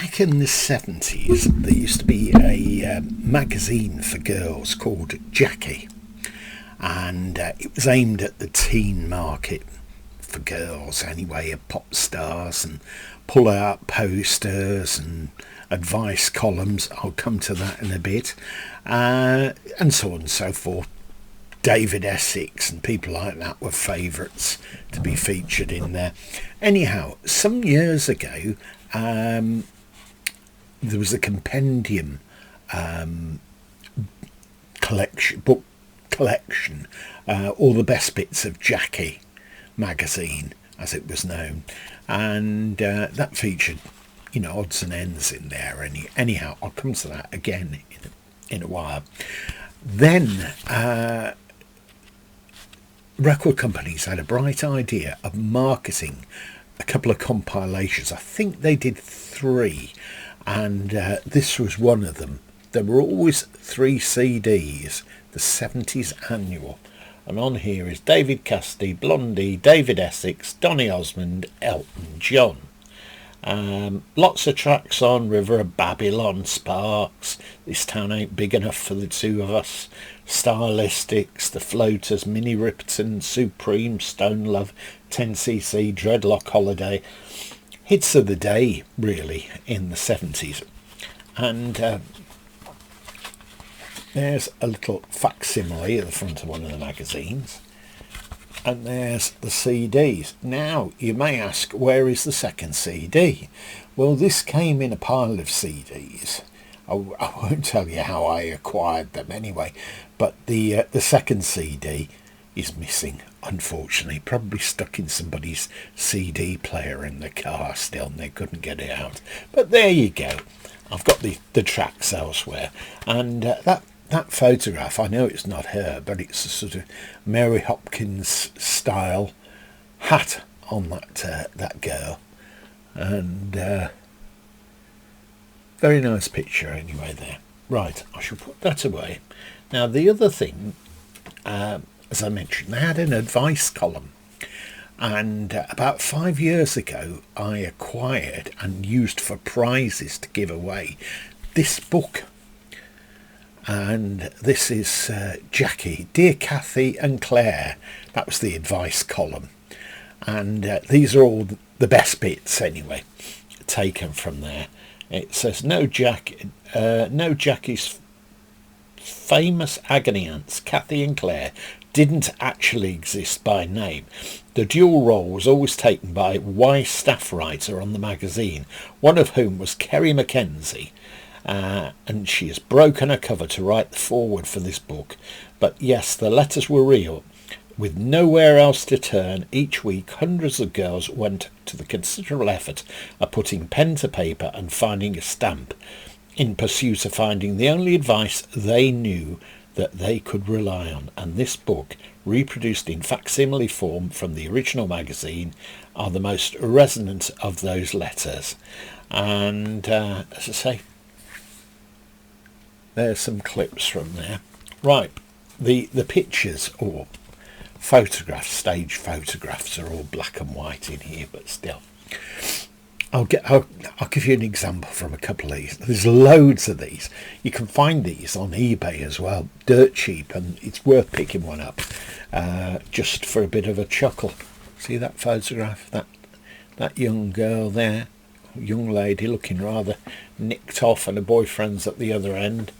back in the 70s, there used to be a magazine for girls called Jackie, and it was aimed at the teen market for girls anyway, of pop stars and pull-out posters and advice columns. I'll come to that in a bit, and so on and so forth. David Essex and people like that were favourites to be featured in there. Anyhow, some years ago, there was a compendium book collection, all the best bits of Jackie magazine, as it was known, and that featured, odds and ends in there. Anyhow, I'll come to that again in a while. Then record companies had a bright idea of marketing a couple of compilations. I think they did 3, and this was one of them. There were always 3 CDs, the 70s annual, and on here is David Cassidy, Blondie, David Essex, Donny Osmond, Elton John. Lots of tracks on: River of Babylon, Sparks, This Town Ain't Big Enough for the Two of Us, Stylistics, The Floaters, Minnie Riperton, Supreme, Stone Love, 10cc, Dreadlock Holiday. Hits of the day, really, in the 70s. And there's a little facsimile at the front of one of the magazines. And there's the CDs. Now, you may ask, where is the second CD? Well, this came in a pile of CDs. I won't tell you how I acquired them anyway, but the second CD is missing, unfortunately. Probably stuck in somebody's CD player in the car still, and they couldn't get it out. But there you go. I've got the tracks elsewhere. And that photograph, I know it's not her, but it's a sort of Mary Hopkins style hat on that girl, and very nice picture anyway there. Right, I shall put that away. Now, the other thing, as I mentioned, they had an advice column, and about 5 years ago I acquired and used for prizes to give away this book. And this is Jackie, Dear Cathy and Claire. That was the advice column. And these are all the best bits, anyway, taken from there. It says, no Jackie's famous agony aunts, Cathy and Claire, didn't actually exist by name. The dual role was always taken by Y staff writer on the magazine, one of whom was Kerry Mackenzie. And she has broken her cover to write the foreword for this book. But yes, the letters were real. With nowhere else to turn, each week hundreds of girls went to the considerable effort of putting pen to paper and finding a stamp, in pursuit of finding the only advice they knew that they could rely on. And this book, reproduced in facsimile form from the original magazine, are the most resonant of those letters. And as I say, there's some clips from there. Right, the pictures or photographs, stage photographs, are all black and white in here, but still, I'll give you an example from a couple of these. There's loads of these. You can find these on eBay as well, dirt cheap, and it's worth picking one up just for a bit of a chuckle. See that photograph? That young girl there. Young lady looking rather nicked off, and her boyfriend's at the other end.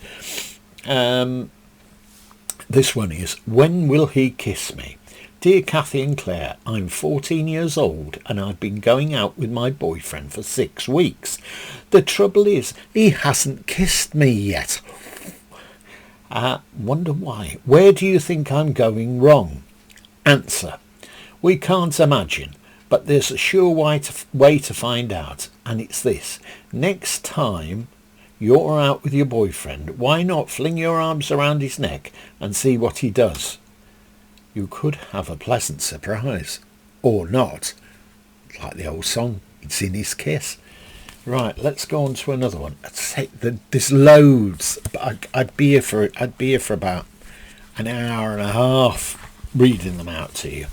This one is, when will he kiss me? Dear Cathy and Claire, I'm 14 years old and I've been going out with my boyfriend for 6 weeks. The trouble is, he hasn't kissed me yet. Wonder why. Where do you think I'm going wrong? Answer, we can't imagine. But there's a sure way to find out, and it's this. Next time you're out with your boyfriend, why not fling your arms around his neck and see what he does? You could have a pleasant surprise. Or not. Like the old song, it's in his kiss. Right, let's go on to another one. There's loads, but I'd be here for about an hour and a half reading them out to you.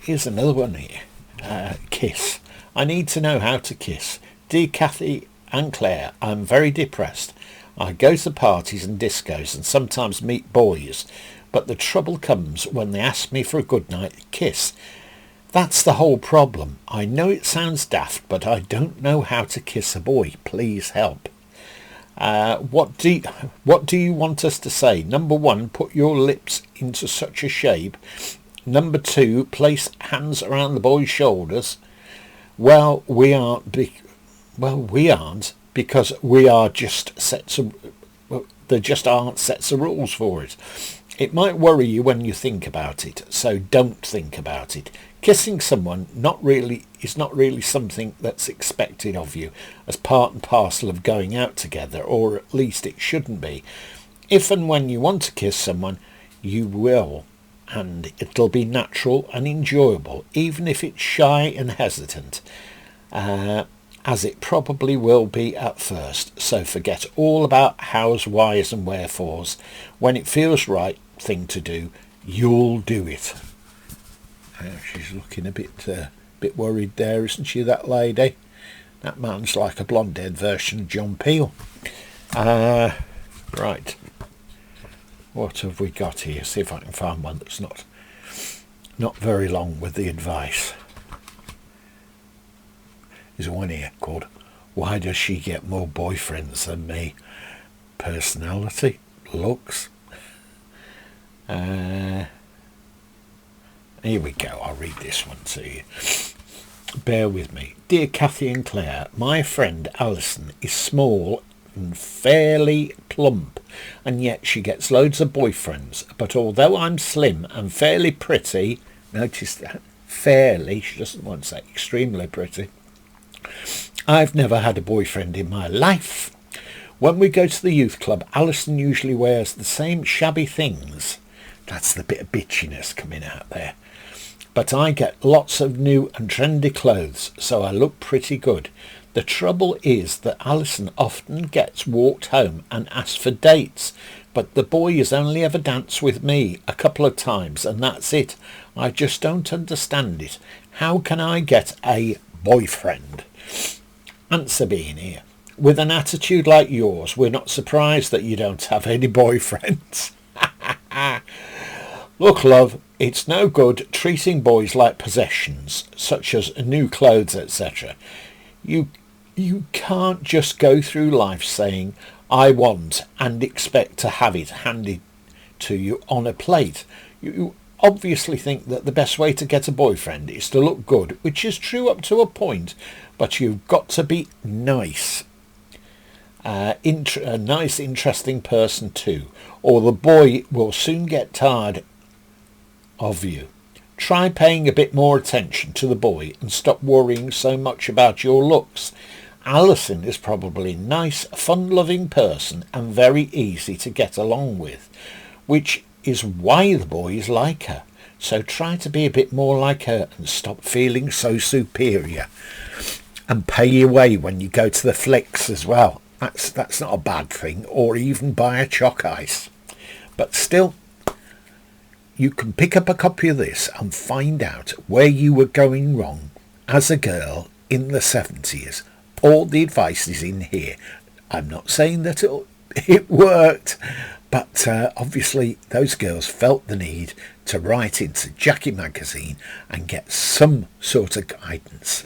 Here's another one here. Kiss. I need to know how to kiss. Dear Cathy and Claire, I'm very depressed. I go to parties and discos and sometimes meet boys, but the trouble comes when they ask me for a goodnight kiss. That's the whole problem. I know it sounds daft, but I don't know how to kiss a boy. Please help. What do you want us to say? Number 1, put your lips into such a shape. Number 2, place hands around the boy's shoulders. Well, we aren't because we are just sets of. Well, there just aren't sets of rules for it. It might worry you when you think about it, so don't think about it. Kissing someone is not really something that's expected of you as part and parcel of going out together, or at least it shouldn't be. If and when you want to kiss someone, you will, and it'll be natural and enjoyable, even if it's shy and hesitant, as it probably will be at first. So forget all about hows, whys and wherefores. When it feels right thing to do, you'll do it. She's looking a bit worried there, isn't she, that lady? That man's like a blonde-haired version of John Peel. Right. What have we got here? See if I can find one that's not very long with the advice. There's one here called "Why Does She Get More Boyfriends Than Me?" Personality, looks. Here we go, I'll read this one to you. Bear with me. Dear Cathy and Claire, my friend Alison is small and fairly plump, and yet she gets loads of boyfriends. But although I'm slim and fairly pretty, notice that, fairly, she doesn't want to say extremely pretty, I've never had a boyfriend in my life. When we go to the youth club, Alison usually wears the same shabby things. That's the bit of bitchiness coming out there. But I get lots of new and trendy clothes, so I look pretty good. The trouble is that Alison often gets walked home and asked for dates, but the boy has only ever danced with me a couple of times, and that's it. I just don't understand it. How can I get a boyfriend? Answer being here. With an attitude like yours, we're not surprised that you don't have any boyfriends. Look, love, it's no good treating boys like possessions, such as new clothes, etc. You can't just go through life saying, I want, and expect to have it handed to you on a plate. You obviously think that the best way to get a boyfriend is to look good, which is true up to a point, but you've got to be nice. A nice, interesting person too, or the boy will soon get tired of you. Try paying a bit more attention to the boy and stop worrying so much about your looks. Alison is probably a nice, fun-loving person and very easy to get along with, which is why the boys like her. So try to be a bit more like her and stop feeling so superior. And pay your way when you go to the flicks as well. That's not a bad thing, or even buy a chalk ice. But still, you can pick up a copy of this and find out where you were going wrong as a girl in the 70s. All the advice is in here. I'm not saying that it worked, but obviously those girls felt the need to write into Jackie magazine and get some sort of guidance.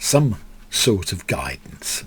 Some sort of guidance.